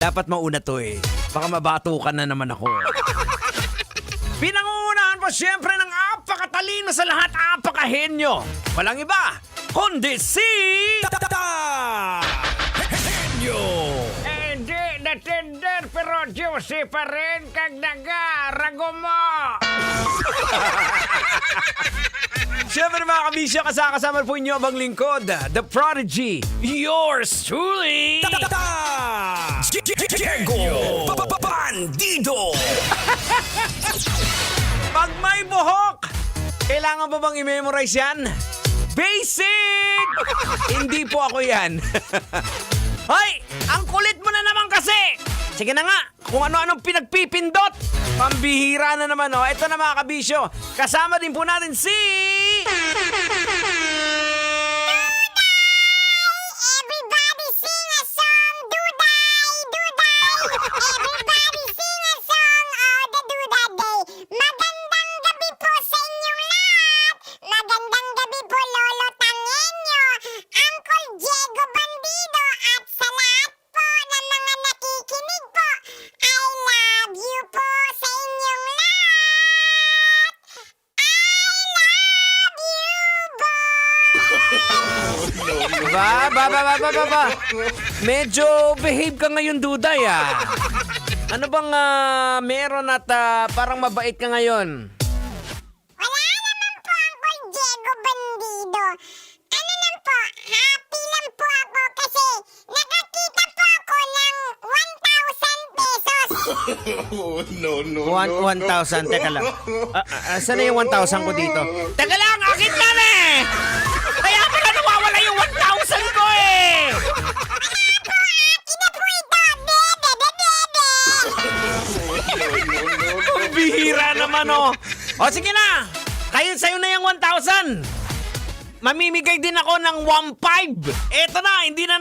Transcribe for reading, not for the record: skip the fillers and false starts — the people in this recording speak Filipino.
Dapat mauna to eh. Baka mabatukan na naman ako. Pinangungunahan po siyempre ng apakatalino sa lahat, apakahenyo. Walang iba, kundi si... Henyo! Hindi na tender pero juicy pa rin kag rago mo. Siyempre mga kabisyo, kasama po inyo abang lingkod, The Prodigy, yours truly, Diego Bandido. Pag may buhok, kailangan ba bang i-memorize yan? Basic! Hindi po ako yan. Hoy! Ang kulit mo na naman kasi! Sige na nga, kung ano-anong pinagpipindot. Pambihira na naman, oh. Ito na mga kabisyo. Kasama din po natin si... Everybody sing a song, Duday, Duday. Everybody sing a song, oh, the Duda Day. Magandang gabi po sa inyong lahat. Magandang gabi po, Lolo Tangenyo, Uncle Diego Bandido, at sa lahat po ng mga nakikinig po. I love you po sa inyong lahat. I love you, boy. Ba. Medyo behave ka ngayon, Duday, ah. Ano bang meron at parang mabait ka ngayon? Wala naman po, Uncle Diego Bandido. Ano lang po, happy lang po ako kasi nakakita po ako ng 1,000 pesos. No. 1,000, teka lang. Saan na yung 1,000 ko dito? Teka lang, akin yan eh! Kaya pala nawawala yung 1,000 ko eh! Akin na po ito, bebe. Ang bihira naman, oh. O sige na, kayo sa'yo na yung 1,000. Mamimigay din ako ng 1,500. Eto na, hindi na